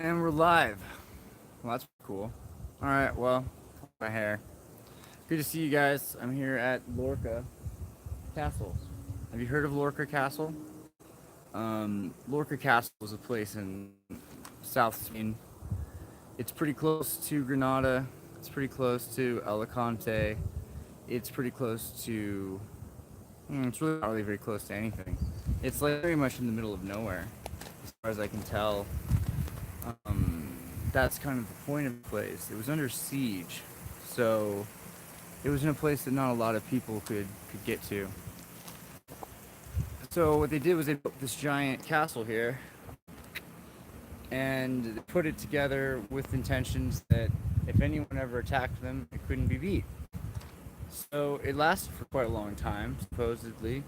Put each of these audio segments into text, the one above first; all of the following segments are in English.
And we're live. Well, that's cool. All right, well, my hair. Good to see you guys. I'm here at Lorca Castle. Have you heard of Lorca Castle? Lorca Castle is a place in South Spain. It's pretty close to Granada. It's pretty close to Alicante. It's pretty close to. It's really not really very close to anything. It's like very much in the middle of nowhere, as far as I can tell. That's kind of the point of the place. It was under siege, so it was in a place that not a lot of people could get to. So what they did was they built this giant castle here, and they put it together with intentions that if anyone ever attacked them, it couldn't be beat. So it lasted for quite a long time, supposedly,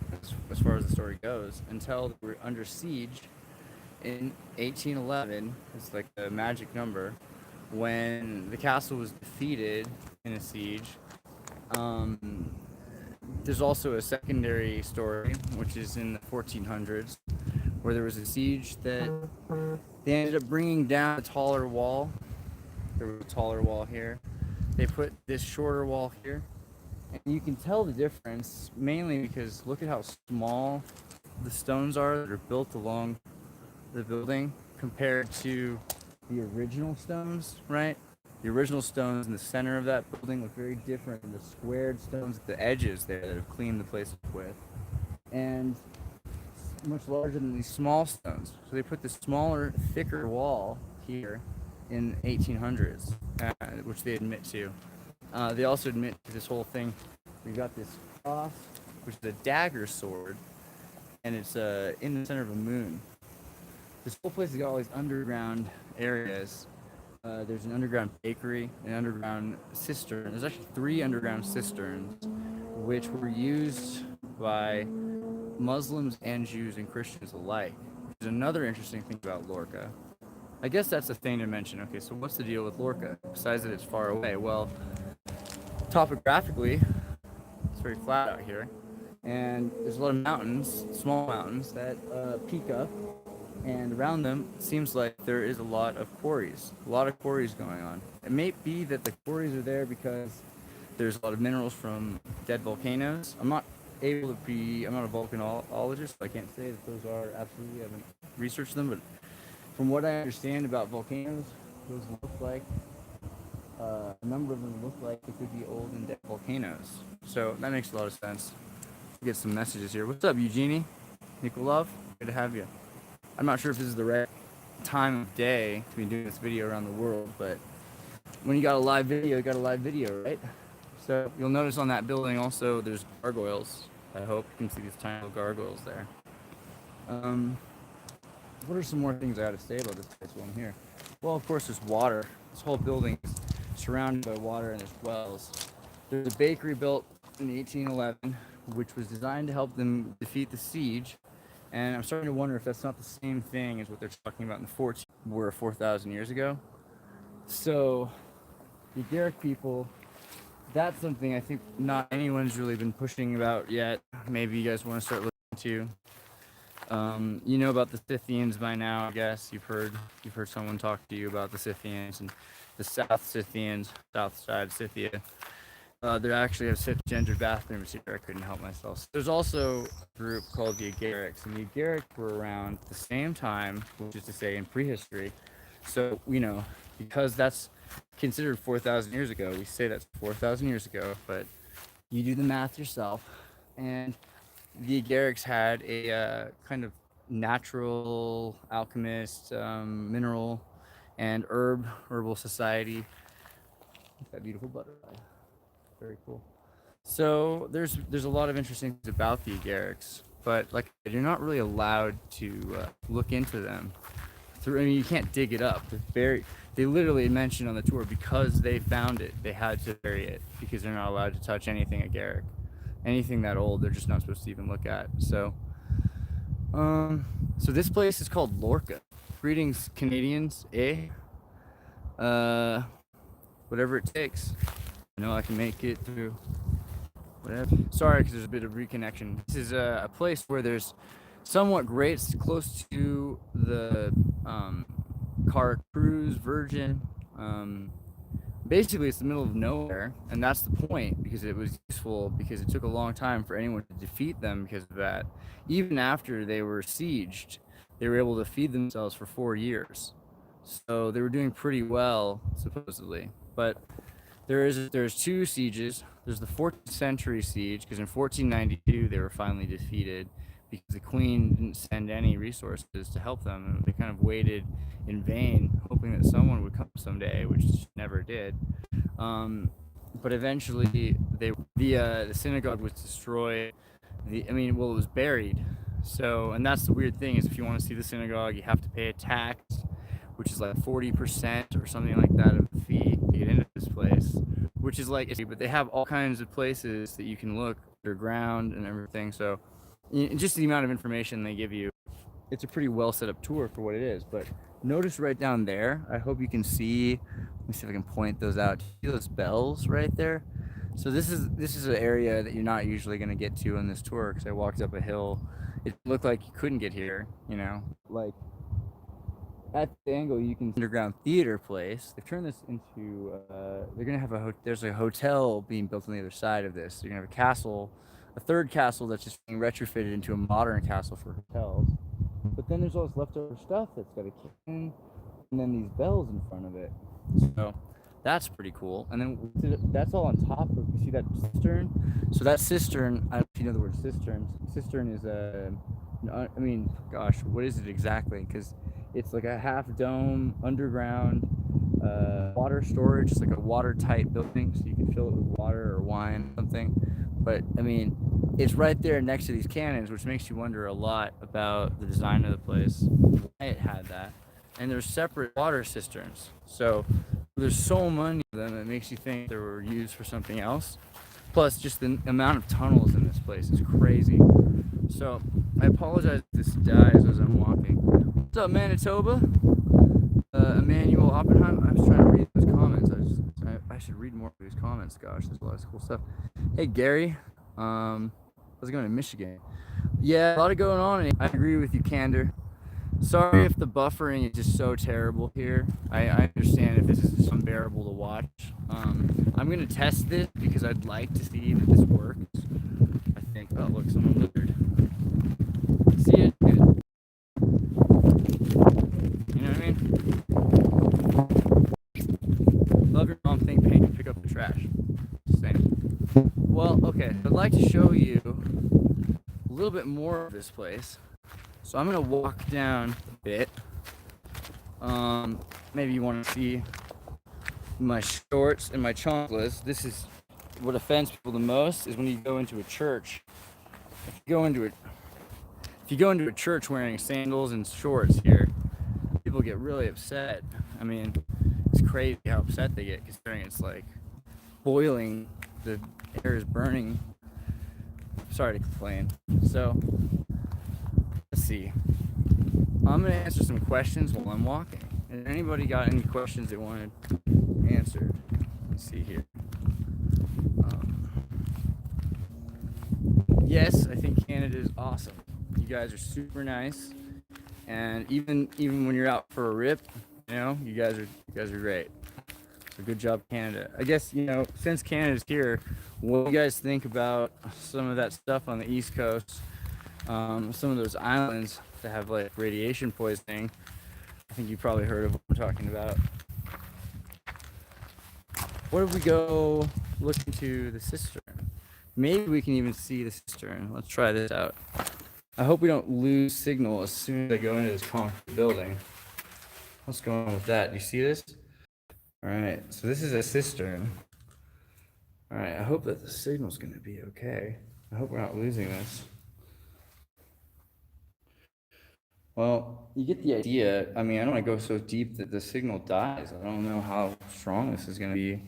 as far as the story goes, until they were under siege in 1811. It's like a magic number, when the castle was defeated in a siege. There's also a secondary story, which is in the 1400s, where there was a siege that they ended up bringing down a taller wall. There was a taller wall here. They put this shorter wall here. And you can tell the difference, mainly because look at how small the stones are that are built along the building compared to the original stones, right? The original stones in the center of that building look very different than the squared stones at the edges there that have cleaned the place up with. And much larger than these small stones. So they put this smaller, thicker wall here in 1800s, which they admit to. They also admit to this whole thing. We've got this cross, which is a dagger sword, and it's in the center of a moon. This whole place has got all these underground areas. There's an underground bakery, an underground cistern. There's actually 3 underground cisterns, which were used by Muslims and Jews and Christians alike, which is another interesting thing about Lorca. I guess that's the thing to mention. Okay, so what's the deal with Lorca, besides that it's far away? Well, topographically, it's very flat out here, and there's a lot of mountains, small mountains, that peak up, and around them it seems like there is a lot of quarries going on. It may be that the quarries are there because there's a lot of minerals from dead volcanoes. I'm not a volcanologist, so I can't say that those are absolutely, I haven't researched them, but from what I understand about volcanoes, those look like, a number of them look like they could be old and dead volcanoes. So that makes a lot of sense. Get some messages here. What's up, Eugenie? Nikolov? Good to have you. I'm not sure if this is the right time of day to be doing this video around the world, but when you got a live video, you got a live video, right? So you'll notice on that building also there's gargoyles. I hope you can see these tiny little gargoyles there. What are some more things I gotta say about this place while I'm here? Well, of course, there's water. This whole building is surrounded by water, and there's wells. There's a bakery built in 1811, which was designed to help them defeat the siege. And I'm starting to wonder if that's not the same thing as what they're talking about in the 14 were 4,000 years ago. So the Garrick people, that's something I think not anyone's really been pushing about yet. Maybe you guys want to start looking into. You know about the Scythians by now, I guess. You've heard someone talk to you about the Scythians and the South Scythians, south side of Scythia. They actually have 6 gendered bathrooms here. I couldn't help myself. There's also a group called the Agarics, and the Agarics were around the same time, which is to say in prehistory. So, because that's considered 4,000 years ago, we say that's 4,000 years ago, but you do the math yourself. And the Agarics had a kind of natural alchemist, mineral, and herbal society. That beautiful butterfly. Very cool. So there's a lot of interesting things about the Agarics, but like you're not really allowed to look into them. You can't dig it up. They literally mentioned on the tour because they found it, they had to bury it because they're not allowed to touch anything Agaric, anything that old. They're just not supposed to even look at. So this place is called Lorca. Greetings, Canadians, eh? Whatever it takes. I know I can make it through whatever. Sorry, because there's a bit of reconnection. This is a place where there's somewhat great, close to the cart cruise, Virgin. Basically, it's the middle of nowhere, and that's the point, because it was useful, because it took a long time for anyone to defeat them because of that. Even after they were sieged, they were able to feed themselves for 4 years. So they were doing pretty well, supposedly. But there's two sieges. There's the 14th century siege, because in 1492 they were finally defeated because the queen didn't send any resources to help them, and they kind of waited in vain, hoping that someone would come someday, which never did. But eventually, the synagogue was destroyed. It was buried. So, and that's the weird thing, is if you want to see the synagogue, you have to pay a tax, which is like 40% or something like that of the fee to get into this place, which is like, but they have all kinds of places that you can look underground and everything. So, just the amount of information they give you, it's a pretty well set up tour for what it is. But notice right down there, I hope you can see, let me see if I can point those out. See those bells right there? So this is an area that you're not usually going to get to on this tour, because I walked up a hill. It looked like you couldn't get here, like at the angle you can underground theater place. They've turned this into they're gonna have there's a hotel being built on the other side of this. You're gonna have a castle, a third castle that's just being retrofitted into a modern castle for hotels. But then there's all this leftover stuff that's got a kitchen, and then these bells in front of it. So that's pretty cool. And then that's all on top of, you see that cistern? So that cistern, I don't know if you know the word cistern. Cistern is gosh, what is it exactly? Because it's like a half dome underground water storage. It's like a watertight building, so you can fill it with water or wine or something. But it's right there next to these cannons, which makes you wonder a lot about the design of the place, why it had that. And there's separate water cisterns. So there's so many of them, it makes you think they were used for something else. Plus, just the amount of tunnels in this place is crazy. So I apologize if this dies as I'm walking. What's up, Manitoba? Emmanuel Oppenheim. I was trying to read those comments. I should read more of these comments. Gosh, there's a lot of cool stuff. Hey, Gary. How's it going in Michigan? Yeah, a lot of going on. I agree with you, Candor. Sorry if the buffering is just so terrible here. I understand if this is just unbearable to watch. I'm going to test this because I'd like to see that this works. I think, oh look, someone lizard. See it? Good. You know what I mean? Love your mom, think paint, and pick up the trash. Same. Well, okay, I'd like to show you a little bit more of this place. So I'm gonna walk down a bit. Maybe you want to see my shorts and my chanclas. This is what offends people the most, is when you go into a church. If you go into a church wearing sandals and shorts here, people get really upset. It's crazy how upset they get, considering it's like boiling, the air is burning. Sorry to complain. So let's see. I'm gonna answer some questions while I'm walking. And anybody got any questions they wanted answered? Let's see here. Yes, I think Canada is awesome. You guys are super nice, and even when you're out for a rip, you guys are great. So good job, Canada. I guess since Canada's here, what do you guys think about some of that stuff on the East Coast? Some of those islands that have like radiation poisoning. I think you probably heard of what I'm talking about. What if we go look into the cistern? Maybe we can even see the cistern. Let's try this out. I hope we don't lose signal as soon as I go into this concrete building. What's going on with that? Do you see this? All right, so this is a cistern. All right, I hope that the signal's gonna be okay. I hope we're not losing this. Well, you get the idea. I don't want to go so deep that the signal dies. I don't know how strong this is gonna be,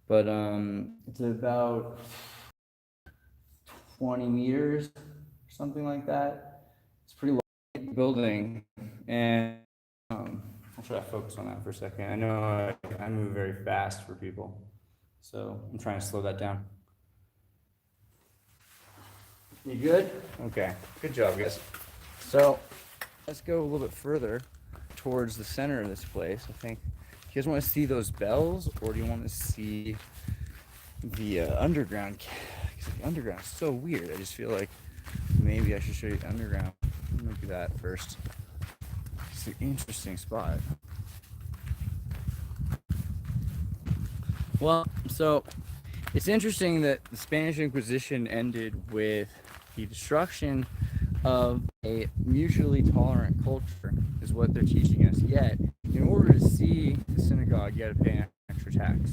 but it's about 20 meters or something like that. It's a pretty large building, and I'll try to focus on that for a second. I know I move very fast for people, so I'm trying to slow that down. You good? Okay, good job, guys. So let's go a little bit further towards the center of this place. I think. You guys want to see those bells, or do you want to see the underground? Because the underground is so weird. I just feel like maybe I should show you the underground. I'm gonna do that first. It's an interesting spot. Well, so it's interesting that the Spanish Inquisition ended with the destruction of a mutually tolerant culture, is what they're teaching us. Yet, in order to see the synagogue, you got to pay an extra tax.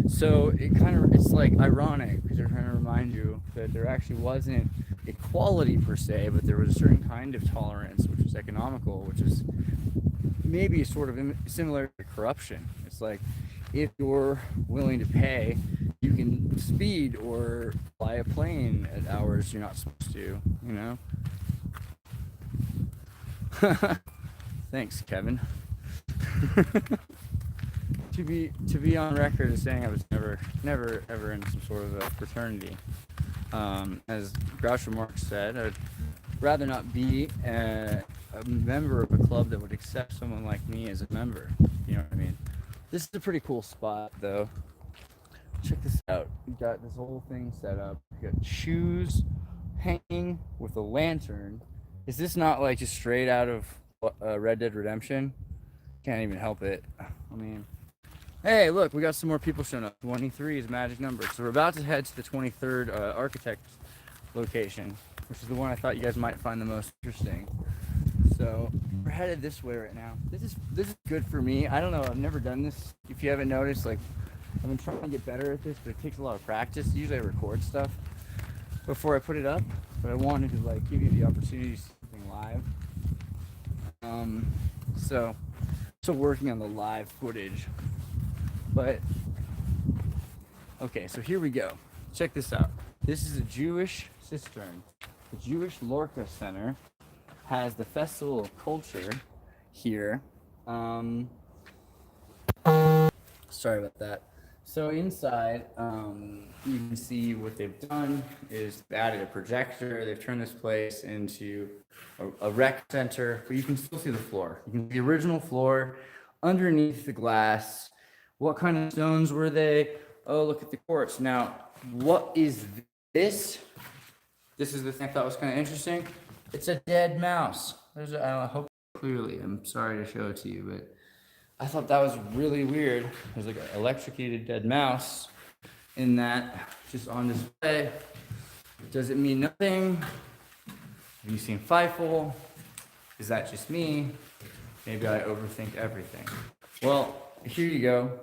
So it's like ironic, because they're trying to remind you that there actually wasn't equality per se, but there was a certain kind of tolerance, which was economical, which is maybe sort of similar to corruption. It's like, if you're willing to pay, you can speed or fly a plane at hours you're not supposed to, you know? Thanks, Kevin. To be on record as saying I was never ever in some sort of a fraternity. As Groucho Marx said, I'd rather not be a member of a club that would accept someone like me as a member. You know what I mean? This is a pretty cool spot, though. Check this out. You got this whole thing set up. You got shoes hanging with a lantern. Is this not like just straight out of Red Dead Redemption? Can't even help it. I mean, hey, look, we got some more people showing up. 23 is magic number. So we're about to head to the 23rd architect location, which is the one I thought you guys might find the most interesting. So we're headed this way right now. This is good for me. I don't know. I've never done this. If you haven't noticed, like, I've been trying to get better at this, but it takes a lot of practice. Usually I record stuff before I put it up, but I wanted to like give you the opportunity to see something live. So still working on the live footage. But okay, so here we go. Check this out. This is a Jewish cistern. The Jewish Lorca Center has the Festival of Culture here. Sorry about that. So inside, you can see what they've done is they've added a projector. They've turned this place into a rec center, but you can still see the floor. You can see the original floor underneath the glass. What kind of stones were they? Oh, look at the quartz. Now, what is this? This is the thing I thought was kind of interesting. It's a dead mouse. I hope clearly. I'm sorry to show it to you, but I thought that was really weird. There's like an electrocuted dead mouse in that, just on display. Does it mean nothing? Have you seen Feifel? Is that just me? Maybe I overthink everything. Well, here you go.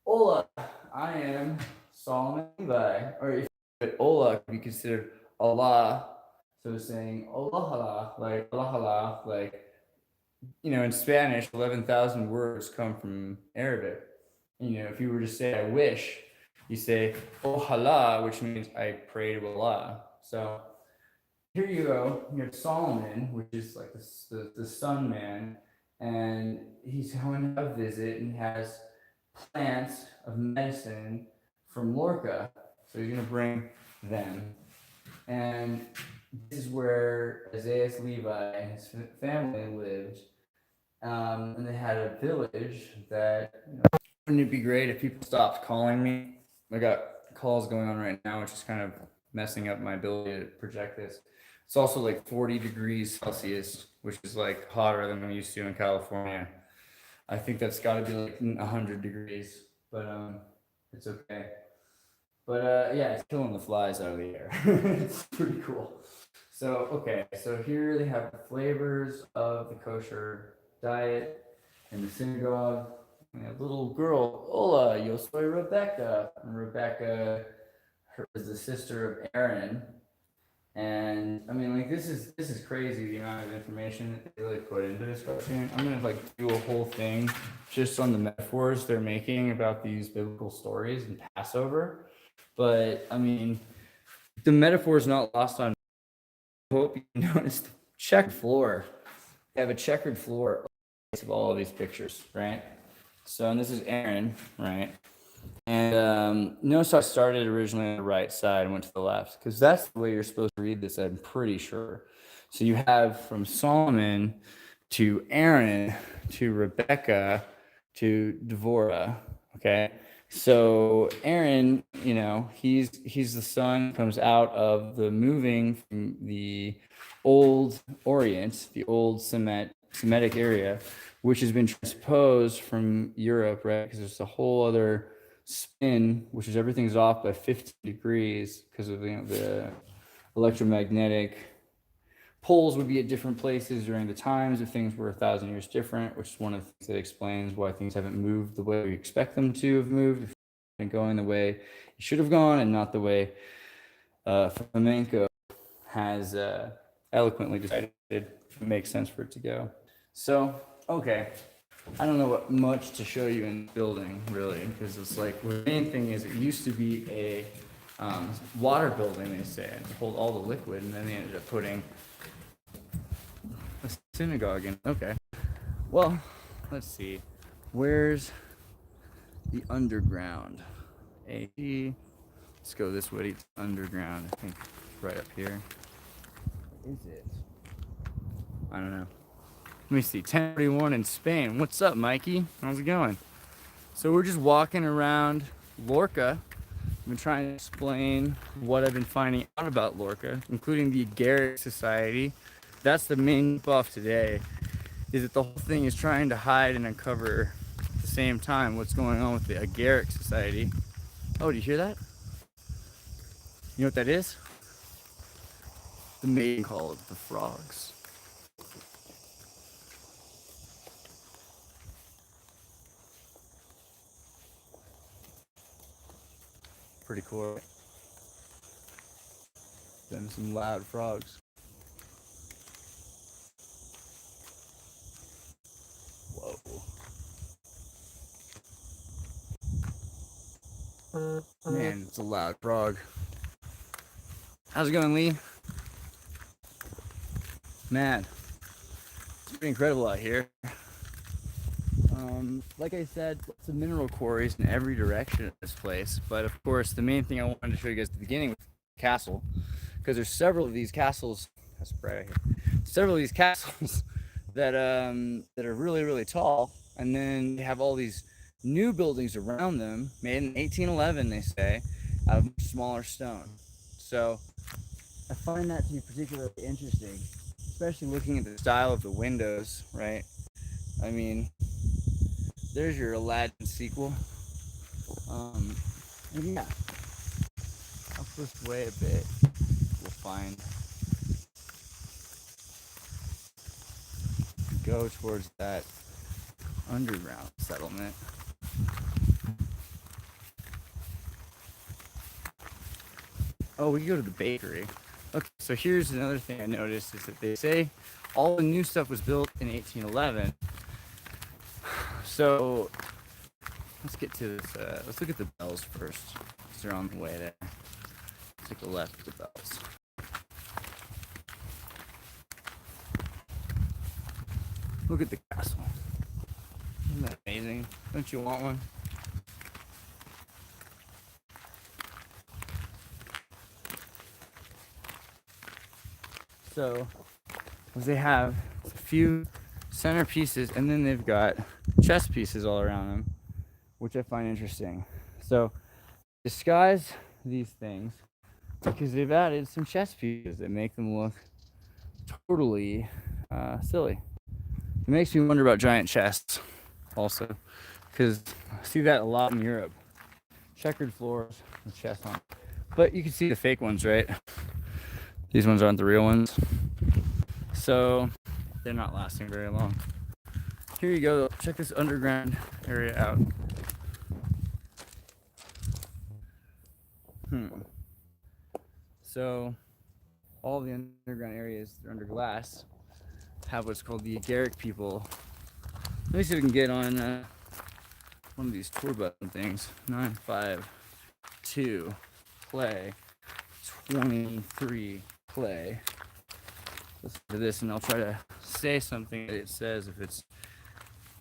Hola, I am Solomon Levi, or if Ola could be considered Allah. So saying Olahala, like Olahala, like, you know, in Spanish, 11,000 words come from Arabic. You know, if you were to say I wish, you say Ohala, which means I pray to Allah. So here you go. You have Solomon, which is like the sun man, and he's going to visit, and he has plants of medicine from Lorca. So he's going to bring them. And this is where Isaiah Levi and his family lived. And they had a village that, you know, wouldn't it be great if people stopped calling me? I got calls going on right now, which is kind of messing up my ability to project this. It's also like 40 degrees Celsius, which is like hotter than I'm used to in California. I think that's got to be like 100 degrees, but it's okay. But yeah, it's killing the flies out of the air. It's pretty cool. So, okay, so here they have the flavors of the kosher diet in the synagogue. And a little girl, Hola, yo soy Rebecca. And Rebecca is the sister of Aaron. And I mean, like, this is crazy, the amount of information that they really put into this cartoon. I'm gonna like do a whole thing just on the metaphors they're making about these biblical stories and Passover. But I mean, the metaphor is not lost on. I hope you noticed the check floor. They have a checkered floor of all of these pictures, right? So, and this is Aaron, right? And notice I started originally on the right side and went to the left, because that's the way you're supposed to read this, I'm pretty sure. So you have from Solomon to Aaron, to Rebecca, to Devorah. Okay, so Aaron, you know, he's the son, comes out of the moving from the old Orient, the old Semitic area, which has been transposed from Europe, right? Because there's a whole other spin, which is everything's off by 50 degrees because of, you know, the electromagnetic poles would be at different places during the times if things were 1,000 years different, which is one of the things that explains why things haven't moved the way we expect them to have moved, if been going the way it should have gone and not the way flamenco has eloquently decided it makes sense for it to go. So, okay, I don't know what much to show you in the building, really, because it's like, the main thing is it used to be a water building, they say, to hold all the liquid, and then they ended up putting a synagogue in. Okay, well, let's see. Where's the underground? Let's go this way. It's underground. I think it's right up here. Is it? I don't know. Let me see. 1041 in Spain. What's up, Mikey? How's it going? So we're just walking around Lorca. I've been trying to explain what I've been finding out about Lorca, including the Agaric Society. That's the main buff today, is that the whole thing is trying to hide and uncover at the same time what's going on with the Agaric Society. Oh, do you hear that? You know what that is? The mating call of the frogs. Pretty cool. Then some loud frogs. Whoa. Man, it's a loud frog. How's it going, Lee? Man, it's pretty incredible out here. Like I said, lots of mineral quarries in every direction of this place. But of course, the main thing I wanted to show you guys at the beginning was the castle, because there's several of these castles. That's right here. Several of these castles that are really, really tall, and then they have all these new buildings around them, made in 1811, they say, out of smaller stone. So I find that to be particularly interesting, especially looking at the style of the windows, right? I mean, there's your Aladdin sequel. And yeah, up this way a bit, we'll find, go towards that underground settlement. Oh, we can go to the bakery. Okay, so here's another thing I noticed, is that they say all the new stuff was built in 1811. So let's get to this. Let's look at the bells first, because they're on the way there. Take a left at the bells. Look at the castle. Isn't that amazing? Don't you want one? So, what they have is a few centerpieces, and then they've got chess pieces all around them, which I find interesting. So, disguise these things because they've added some chess pieces that make them look totally silly. It makes me wonder about giant chests also, because I see that a lot in Europe. Checkered floors with chess on. But you can see the fake ones, right? These ones aren't the real ones. So they're not lasting very long. Here you go. Check this underground area out. So all the underground areas, they're under glass, have what's called the Agaric people. Let me see if we can get on one of these tour button things. 952 play 23 play. Listen to this, and I'll try to say something that it says if it's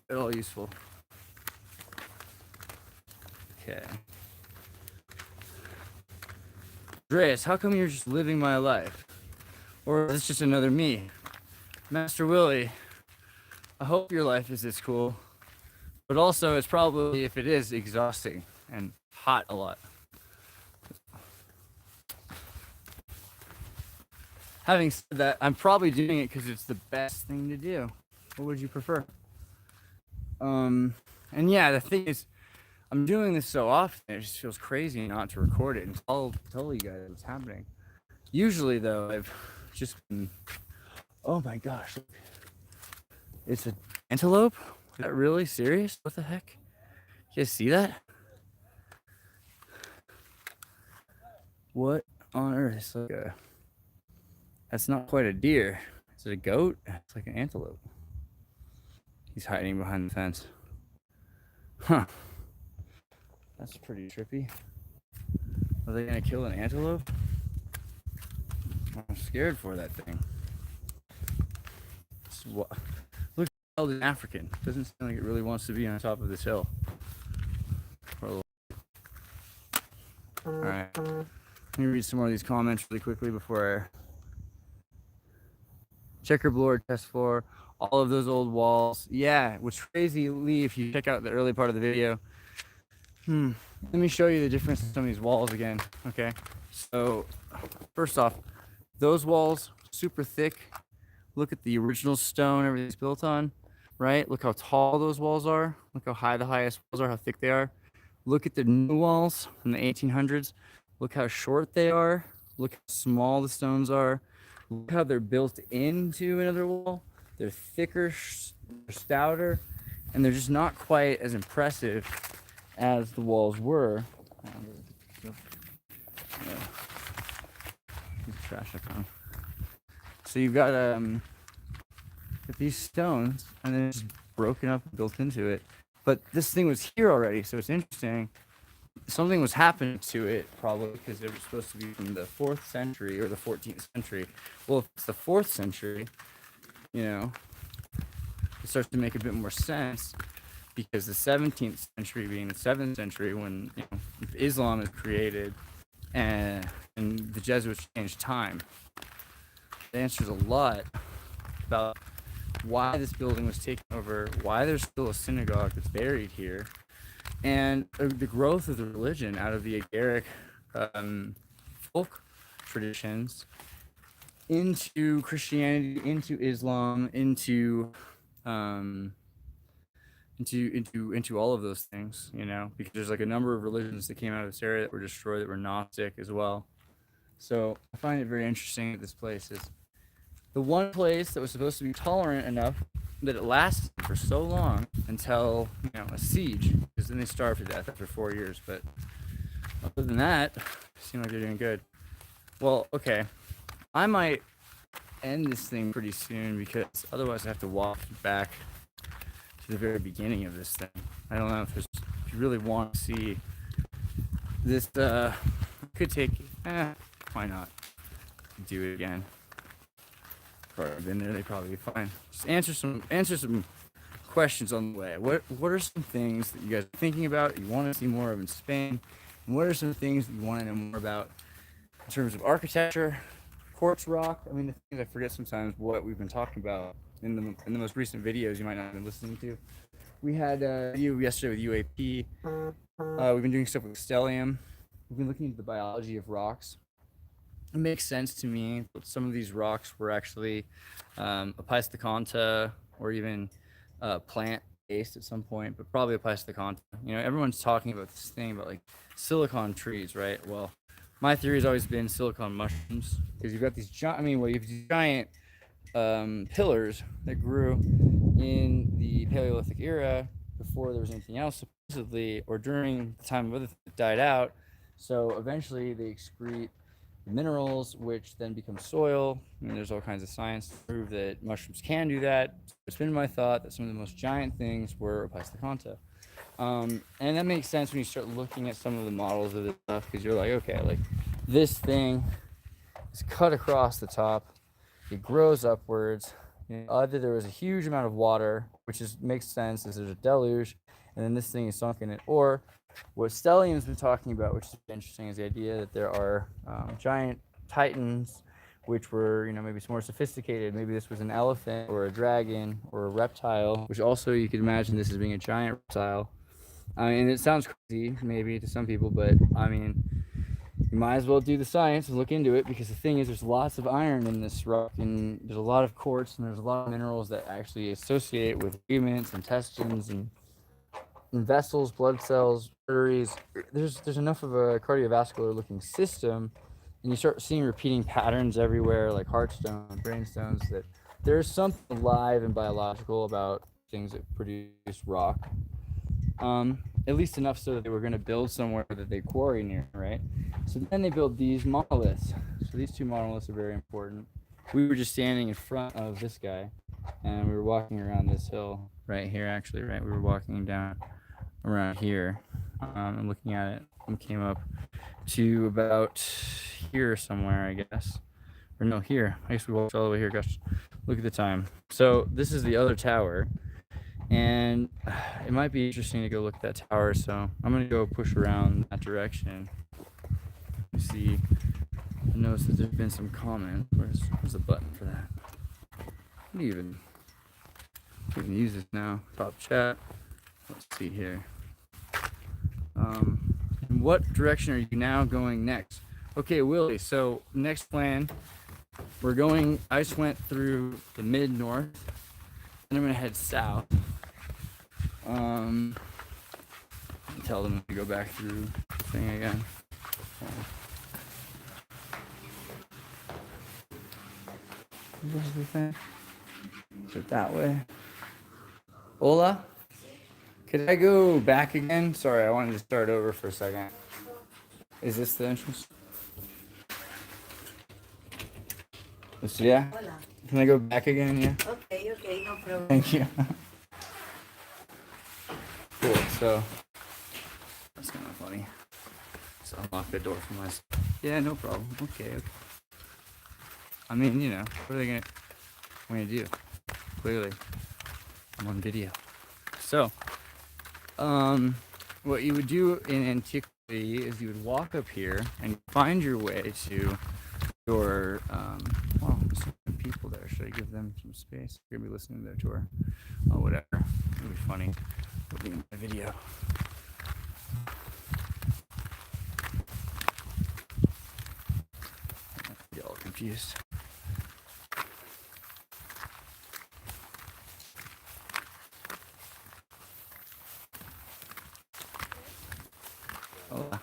at all useful. Okay. Andreas, how come you're just living my life? Or is this just another me? Master Willie, I hope your life is this cool, but also it's probably, if it is, exhausting and hot a lot. Having said that, I'm probably doing it because it's the best thing to do. What would you prefer? And yeah, the thing is, I'm doing this so often, it just feels crazy not to record it and tell you guys what's happening. Usually, though, I've just been, oh my gosh, it's an antelope? Is that really serious? What the heck? You guys see that? What on earth? It's like a, that's not quite a deer. Is it a goat? It's like an antelope. He's hiding behind the fence. Huh. That's pretty trippy. Are they gonna kill an antelope? I'm scared for that thing. Look, it's African. Doesn't seem like it really wants to be on top of this hill. Alright. Let me read some more of these comments really quickly before I... Checkerboard, test floor, all of those old walls. Yeah, what's crazy, Lee, if you check out the early part of the video. Let me show you the difference in some of these walls again. Okay, so first off, those walls, super thick. Look at the original stone everything's built on, right? Look how tall those walls are. Look how high the highest walls are, how thick they are. Look at the new walls from the 1800s. Look how short they are. Look how small the stones are. Look how they're built into another wall. They're thicker, they're stouter, and they're just not quite as impressive as the walls were. Trash I found. So you've got these stones, and then it's broken up and built into it. But this thing was here already, so it's interesting. Something was happening to it, probably because it was supposed to be from the 4th century or the 14th century. Well, if it's the 4th century, you know, it starts to make a bit more sense, because the 17th century being the 7th century when, you know, Islam is created and the Jesuits changed time. It answers a lot about why this building was taken over, why there's still a synagogue that's buried here, and the growth of the religion out of the Agaric folk traditions into Christianity, into Islam, into all of those things, you know, because there's like a number of religions that came out of this area that were destroyed that were Gnostic as well. So I find it very interesting that this place is the one place that was supposed to be tolerant enough that it lasted for so long until, you know, a siege, because then they starved to death after 4 years. But other than that, it seemed like they're doing good. Well, okay, I might end this thing pretty soon because otherwise I have to walk back to the very beginning of this thing. I don't know if you really want to see this, could take, why not do it again? Probably been there, they probably be fine. Just answer some questions on the way. What are some things that you guys are thinking about, you want to see more of in Spain? And what are some things that you want to know more about in terms of architecture, quartz rock? I mean, the things I forget sometimes what we've been talking about in the most recent videos you might not have been listening to. We had a video yesterday with UAP. We've been doing stuff with stellium. We've been looking into the biology of rocks. It makes sense to me that some of these rocks were actually Opisthokonta or even plant-based at some point, but probably Opisthokonta. You know, everyone's talking about this thing about like silicon trees, right? Well, my theory has always been silicon mushrooms, because you've got these giant, you have these giant pillars that grew in the Paleolithic era before there was anything else, supposedly, or during the time of other things that died out. So eventually they excrete minerals, which then become soil. I mean, there's all kinds of science to prove that mushrooms can do that. It's been my thought that some of the most giant things were Opisthokonta. And that makes sense when you start looking at some of the models of this stuff, because you're like, okay, like this thing is cut across the top, it grows upwards. You know, either there was a huge amount of water, which makes sense as there's a deluge, and then this thing is sunk in it, or what stellium's been talking about, which is interesting, is the idea that there are giant titans which were, maybe more sophisticated. Maybe this was an elephant or a dragon or a reptile, which also you could imagine this as being a giant reptile. I mean, it sounds crazy maybe to some people, but I mean, you might as well do the science and look into it, because the thing is, there's lots of iron in this rock, and there's a lot of quartz, and there's a lot of minerals that actually associate with ligaments, intestines, and vessels, blood cells, arteries. There's enough of a cardiovascular looking system, and you start seeing repeating patterns everywhere, like heart stones, brain stones, that there's something alive and biological about things that produce rock. At least enough so that they were going to build somewhere that they quarry near, right? So then they built these monoliths. So these two monoliths are very important. We were just standing in front of this guy, and we were walking around this hill right here, actually, right? We were walking down around here and looking at it, and came up to about here somewhere, I guess. Or no, here. I guess we walked all the way here. Gosh, look at the time. So this is the other tower. And it might be interesting to go look at that tower, so I'm going to go push around that direction. See, I noticed that there's been some comments. Where's the button for that? How do you even use this now? Top chat. Let's see here. In what direction are you now going next? Okay, Willie, so next plan, I just went through the mid-north, and I'm going to head south. Tell them to go back through the thing again. Where's the thing? Is it that way? Hola? Could I go back again? Sorry, I wanted to start over for a second. Is this the entrance? Yeah? Hola. Can I go back again? Yeah? Okay, no problem. Thank you. Cool, so that's kind of funny. So unlock the door for myself. Yeah, no problem. Okay. I mean, what are they gonna do? Clearly, I'm on video. So, what you would do in antiquity is you would walk up here and find your way to your, well, there's some people there. Should I give them some space? You're gonna be listening to their tour. Oh, whatever. It'll be funny. It'll be in my video. Get all confused. Oh.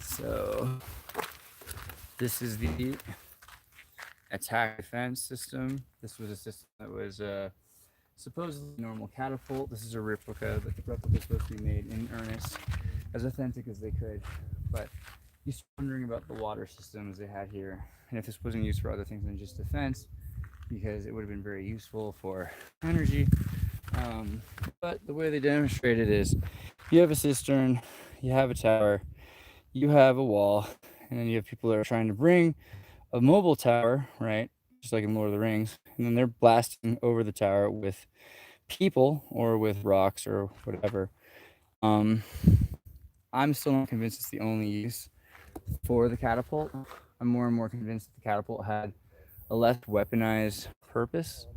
So this is the attack defense system. This was a system that was supposedly a normal catapult. This is a replica, but the replica is supposed to be made in earnest, as authentic as they could. But you start wondering about the water systems they had here, and if this wasn't used for other things than just defense, because it would have been very useful for energy. But the way they demonstrated is you have a cistern, you have a tower, you have a wall, and then you have people that are trying to bring a mobile tower, right? Just like in Lord of the Rings, and then they're blasting over the tower with people or with rocks or whatever. I'm still not convinced it's the only use for the catapult. I'm more and more convinced that the catapult had a less weaponized purpose.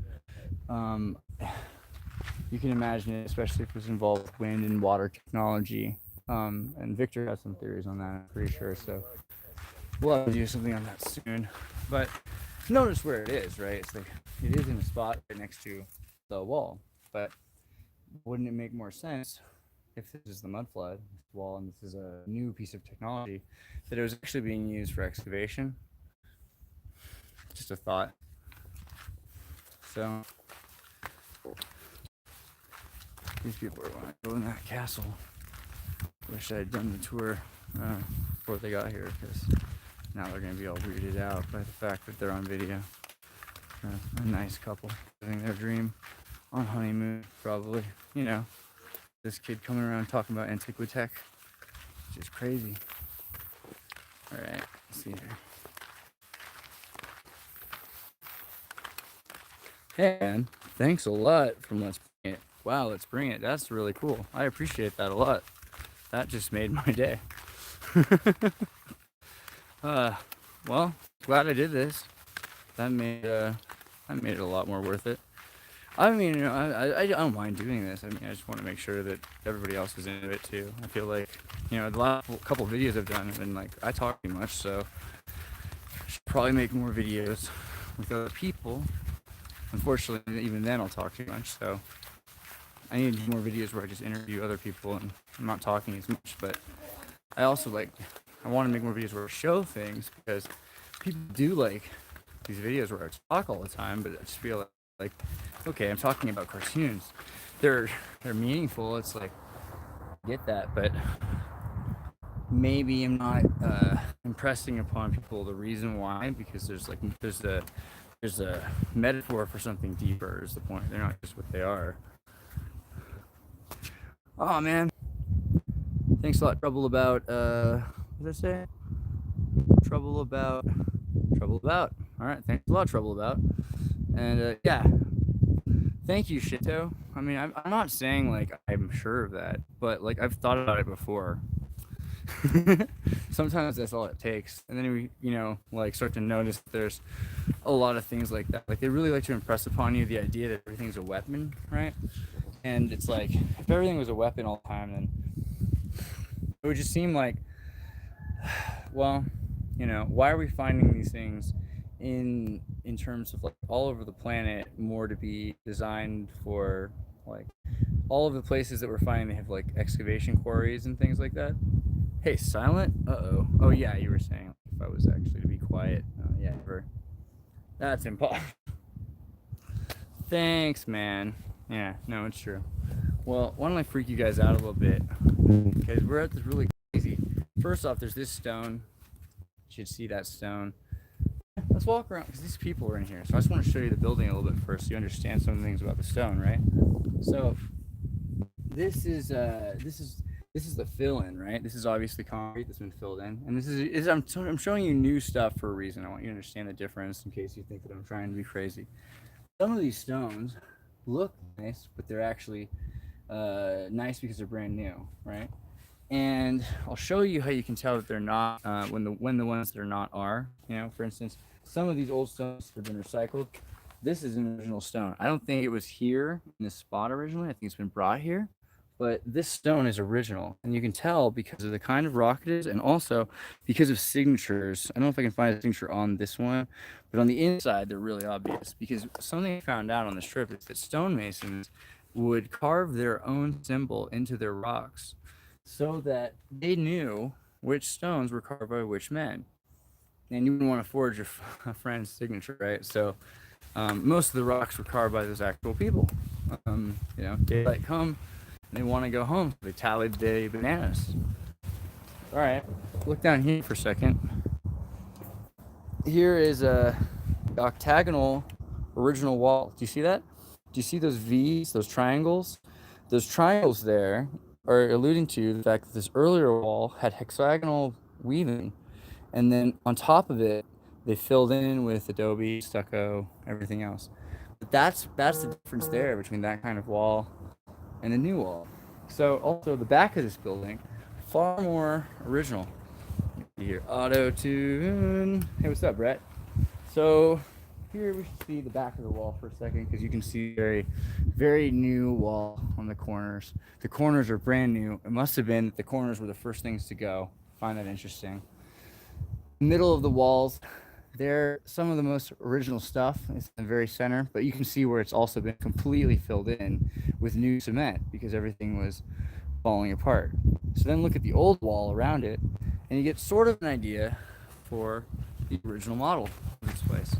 You can imagine it, especially if it was involved with wind and water technology. And Victor has some theories on that, I'm pretty sure. So we'll have to do something on that soon. But notice where it is, right? It's like it is in a spot right next to the wall. But wouldn't it make more sense if this is the mud flood wall and this is a new piece of technology that it was actually being used for excavation? Just a thought. So these people are going to go in that castle. Wish I had done the tour before they got here, because now they're going to be all weirded out by the fact that they're on video. A nice couple living their dream on honeymoon, probably. This kid coming around talking about Antiquitech. It's just crazy. Alright, let's see here. Hey man, thanks a lot from Let's Bring It. Wow, Let's Bring It. That's really cool. I appreciate that a lot. That just made my day. Well, glad I did this. That made it a lot more worth it. I mean, you know, I don't mind doing this. I mean, I just want to make sure that everybody else is into it too. I feel like, you know, the last couple videos I've done have been like, I talk too much, so I should probably make more videos with other people. Unfortunately, even then I'll talk too much, so I need more videos where I just interview other people and I'm not talking as much. But I also I want to make more videos where I show things, because people do like these videos where I talk all the time, but I just feel like okay, I'm talking about cartoons. They're meaningful. It's like, I get that, but maybe I'm not impressing upon people the reason why, because there's a metaphor for something deeper is the point. They're not just what they are. Oh man. Thanks a lot, Trouble About what did I say? Trouble About. Alright, thanks a lot, Trouble About. And yeah. Thank you, Shito. I mean, I'm not saying like I'm sure of that, but like I've thought about it before. Sometimes that's all it takes, and then we, you know, like start to notice there's a lot of things like that. Like they really like to impress upon you the idea that everything's a weapon, right? And it's like, if everything was a weapon all the time, then it would just seem like, well, you know, why are we finding these things in terms of like all over the planet more to be designed for, like all of the places that we're finding, they have like excavation quarries and things like that. Hey, silent? Uh-oh. Oh yeah, you were saying if I was actually to be quiet. Yeah, never. That's impossible. Thanks, man. Yeah, no, it's true. Well, why don't I freak you guys out a little bit? Because we're at this really crazy. First off, there's this stone. You should see that stone. Let's walk around, because these people are in here. So I just want to show you the building a little bit first so you understand some of the things about the stone, right? So this is the fill-in, right? This is obviously concrete that's been filled in, and this is I'm showing you new stuff for a reason. I want you to understand the difference in case you think that I'm trying to be crazy. Some of these stones look nice, but they're actually nice because they're brand new, right? And I'll show you how you can tell that they're not when the ones that are not are. You know, for instance, some of these old stones have been recycled. This is an original stone. I don't think it was here in this spot originally. I think it's been brought here. But this stone is original, and you can tell because of the kind of rock it is, and also because of signatures. I don't know if I can find a signature on this one, but on the inside they're really obvious, because something I found out on this trip is that stonemasons would carve their own symbol into their rocks so that they knew which stones were carved by which men. And you wouldn't want to forge your friend's signature, right? So most of the rocks were carved by those actual people. You know, daylight come, and they want to go home. So they tallied the bananas. All right, look down here for a second. Here is a octagonal original wall. Do you see that? Do you see those V's, those triangles? Those triangles there are alluding to the fact that this earlier wall had hexagonal weaving, and then on top of it, they filled in with adobe, stucco, everything else. But that's the difference there between that kind of wall and the new wall. So also the back of this building, far more original. Here, auto tune. Hey, what's up, Brett? So here we should see the back of the wall for a second, because you can see very new wall on the corners. The corners are brand new. It must have been that the corners were the first things to go. Find that interesting. Middle of the walls, they're some of the most original stuff. It's in the very center, but you can see where it's also been completely filled in with new cement because everything was falling apart. So then look at the old wall around it, and you get sort of an idea for the original model of this place.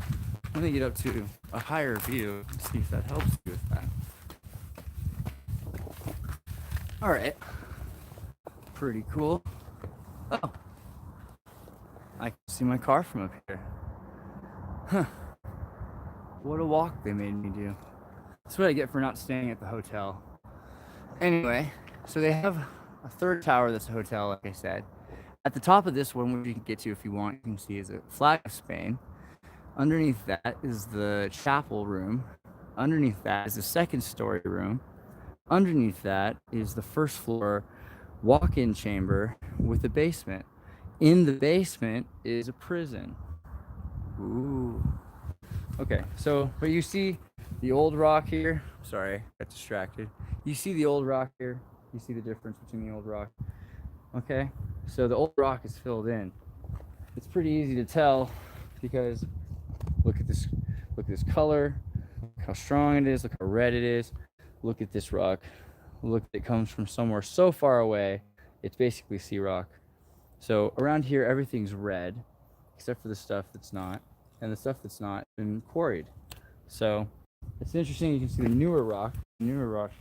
Let me get up to a higher view and see if that helps you with that. All right, pretty cool. Oh, I can see my car from up here. Huh. What a walk they made me do. That's what I get for not staying at the hotel. Anyway, so they have a third tower that's a hotel, like I said. At the top of this one, which you can get to if you want, you can see is a flag of Spain. Underneath that is the chapel room. Underneath that is the second story room. Underneath that is the first floor walk-in chamber with a basement. In the basement is a prison. Ooh. Okay, so, but you see the old rock here. Sorry, got distracted. You see the old rock here. You see the difference between the old rock. Okay, so the old rock is filled in. It's pretty easy to tell because look at this. Look at this color. Look how strong it is. Look how red it is. Look at this rock. Look, it comes from somewhere so far away. It's basically sea rock. So around here, everything's red, except for the stuff that's not, and the stuff that's not been quarried. So it's interesting. You can see the newer rock. The newer rock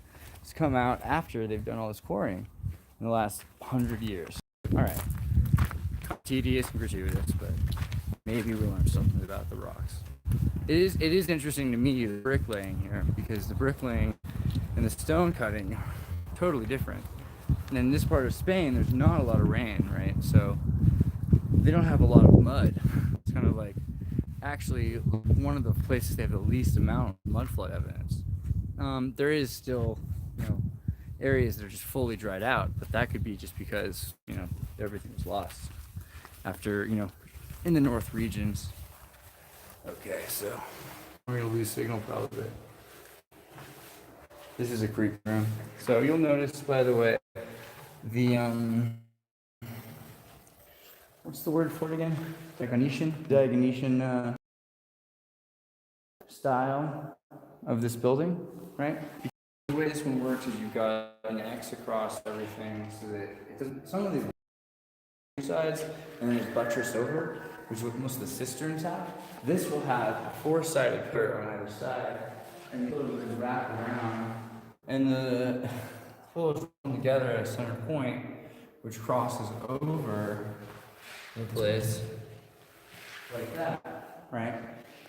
has come out after they've done all this quarrying in the last 100 years. All right, tedious and gratuitous, but maybe we learned something about the rocks. It is interesting to me, the bricklaying here, because the bricklaying and the stone cutting are totally different. And in this part of Spain, there's not a lot of rain, right? So they don't have a lot of mud. It's kind of like actually one of the places they have the least amount of mud flood evidence. There is still, areas that are just fully dried out, but that could be just because, everything was lost after, in the north regions. Okay, so we're gonna lose signal probably. This is a creek room. So you'll notice, by the way, the what's the word for it again? Diagonetian style of this building, right? The way this one works is you've got an X across everything, so that it doesn't. Some of these sides, and then it's buttressed over, which is what most of the cisterns have. This will have a four-sided pillar on either side, and the pillar will wrap around, and the pillars come together at a center point, which crosses over the place like that, right?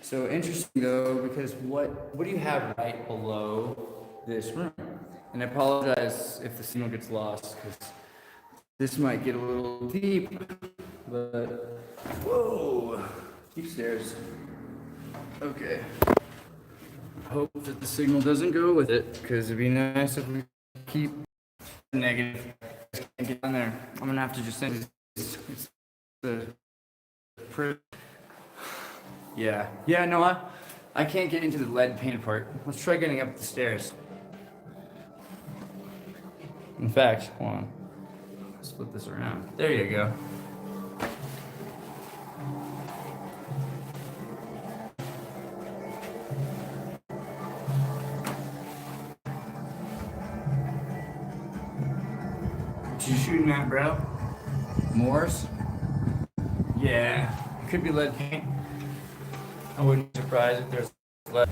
So interesting though, because what do you have right below this room? And I apologize if the signal gets lost, because this might get a little deep, but whoa, steep stairs. Okay. Hope that the signal doesn't go with it, because it'd be nice if we keep negative. Can't get down there. I'm gonna have to just send it's the yeah. No, I can't get into the lead painted part. Let's try getting up the stairs. In fact, hold on. Let's flip this around. There you go. What you shooting at, bro? Moors? Yeah. It could be lead paint. I wouldn't be surprised if there's lead.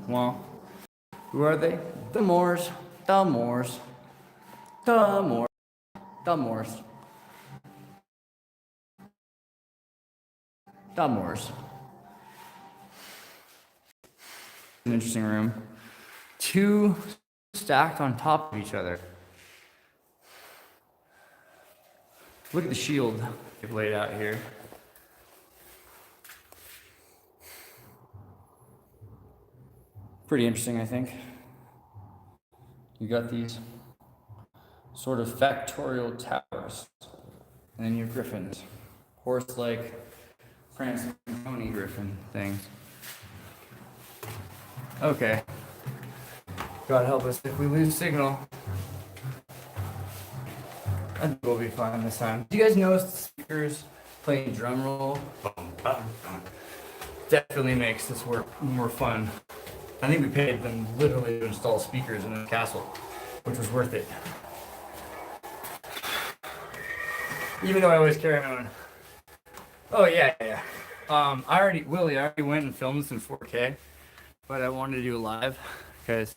Well, who are they? The Moors. The Moors. The Moors. The Moors. The Moors. An interesting room. Two stacked on top of each other. Look at the shield they've laid out here. Pretty interesting, I think. You got these sort of factorial towers, and then your griffins, horse-like Francis Tony griffin things. Okay. God help us if we lose signal. I think we'll be fine this time. Do you guys notice the speakers playing drum roll? Definitely makes this work more fun. I think we paid them literally to install speakers in the castle, which was worth it. Even though I always carry my own. Oh yeah. I already went and filmed this in 4K, but I wanted to do it live because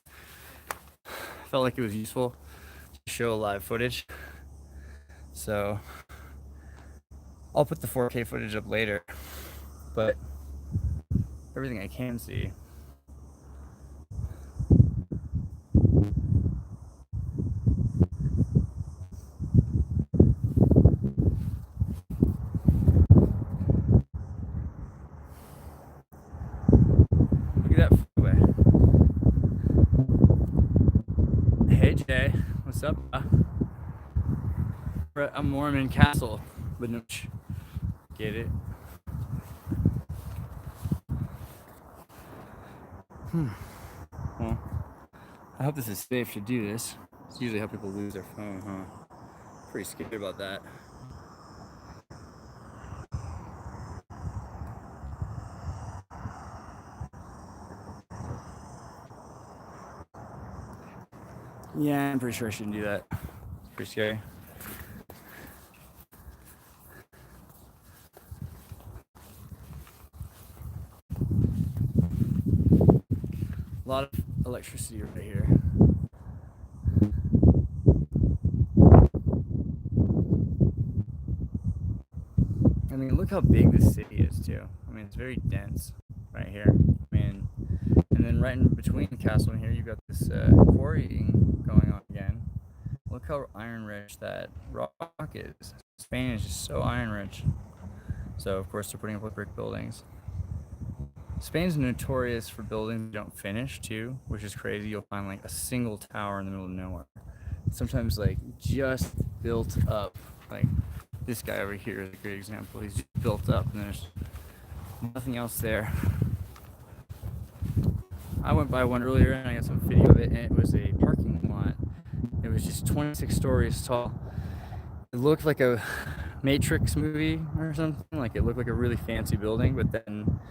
I felt like it was useful to show live footage. So I'll put the 4K footage up later, but everything I can see. Look at that freeway. Hey Jay, what's What's up? We're at a Mormon castle, but no, get it? Well, I hope this is safe to do this. It's usually how people lose their phone, huh? Pretty scared about that. Yeah, I'm pretty sure I shouldn't do that. It's pretty scary. A lot of electricity right here. I mean, look how big this city is, too. I mean, it's very dense right here. I mean, and then right in between the castle and here, you've got this quarrying going on again. Look how iron rich that rock is. Spain is just so iron rich. So, of course, they're putting up brick buildings. Spain's notorious for buildings that don't finish, too, which is crazy. You'll find, like, a single tower in the middle of nowhere. Sometimes, like, just built up. Like, this guy over here is a great example. He's just built up, and there's nothing else there. I went by one earlier, and I got some video of it, and it was a parking lot. It was just 26 stories tall. It looked like a Matrix movie or something. Like, it looked like a really fancy building, but then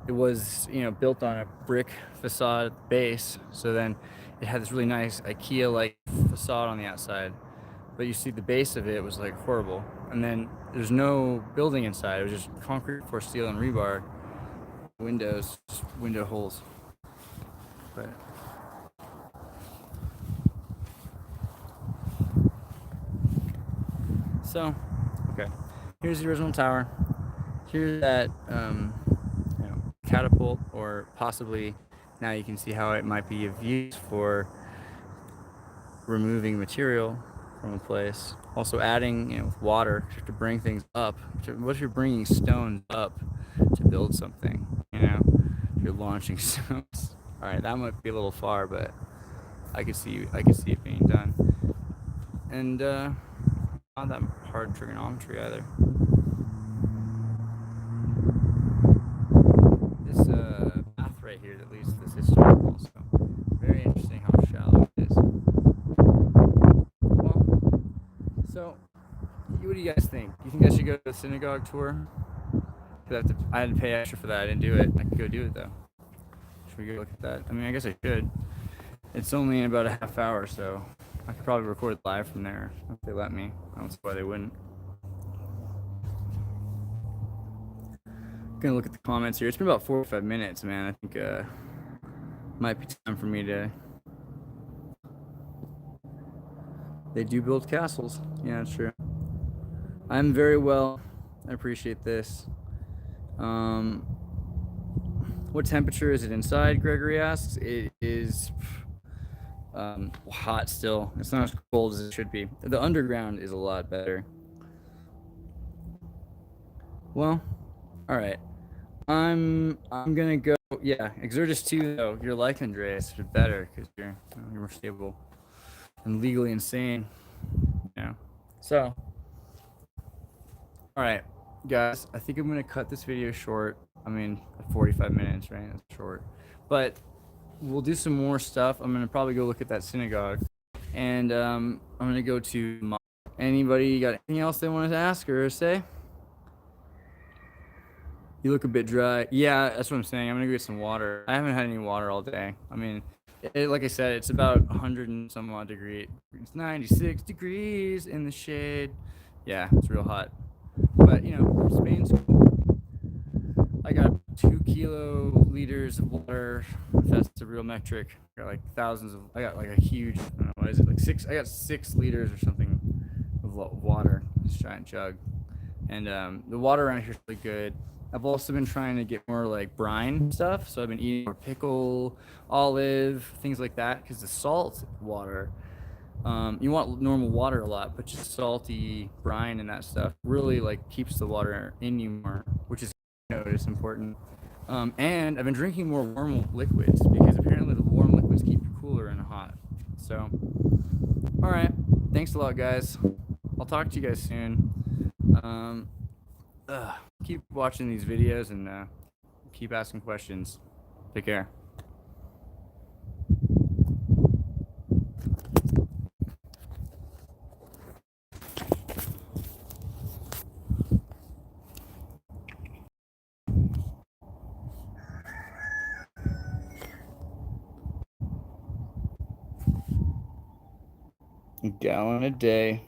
it was, built on a brick facade base. So then it had this really nice IKEA-like facade on the outside. But you see the base of it was like horrible. And then there's no building inside. It was just concrete for steel and rebar. Windows, just window holes. But so, okay. Here's the original tower. Here's that catapult, or possibly now you can see how it might be of use for removing material from a place. Also adding, water to bring things up. What if you're bringing stones up to build something? If you're launching stones. All right, that might be a little far, but I could see it being done. And not that hard trigonometry either. This path right here that leads to this historical, also very interesting how shallow it is. Well, so what do you guys think? Do you think I should go to the synagogue tour? I had to pay extra for that. I didn't do it. I could go do it though. Should we go look at that? I mean, I guess I should. It's only in about a half hour, so I could probably record live from there if they let me. I don't see why they wouldn't. Gonna look at the comments here. It's been about 45 minutes, man. I think might be time for me to. They do build castles. Yeah, it's true. I'm very well. I appreciate this. What temperature is it inside? Gregory asks. It is hot still. It's not as cold as it should be. The underground is a lot better. Well, all right. I'm gonna go. Yeah, Exertus 2 though. You're like Andreas, but better because you're more stable and legally insane. So, all right, guys. I think I'm gonna cut this video short. I mean, 45 minutes, right? That's short, but we'll do some more stuff. I'm gonna probably go look at that synagogue, and I'm gonna go to. Anybody got anything else they wanted to ask or say? You look a bit dry. Yeah, that's what I'm saying. I'm gonna go get some water. I haven't had any water all day. I mean, like I said, it's about 100 and some odd degrees. It's 96 degrees in the shade. Yeah, it's real hot. But Spain's cool. I got 2 kiloliters of water. If that's the real metric. I got like thousands of. I got like a huge. I don't know, what is it? Like 6. I got 6 liters or something of water. This giant jug. And the water around here is really good. I've also been trying to get more like brine stuff, so I've been eating more pickle, olive, things like that, because the salt water, you want normal water a lot, but just salty brine and that stuff really like keeps the water in you more, which is important. And I've been drinking more warm liquids because apparently the warm liquids keep you cooler and hot. So All right. Thanks a lot, guys. I'll talk to you guys soon. Um, keep watching these videos and keep asking questions. Take care. A gallon a day.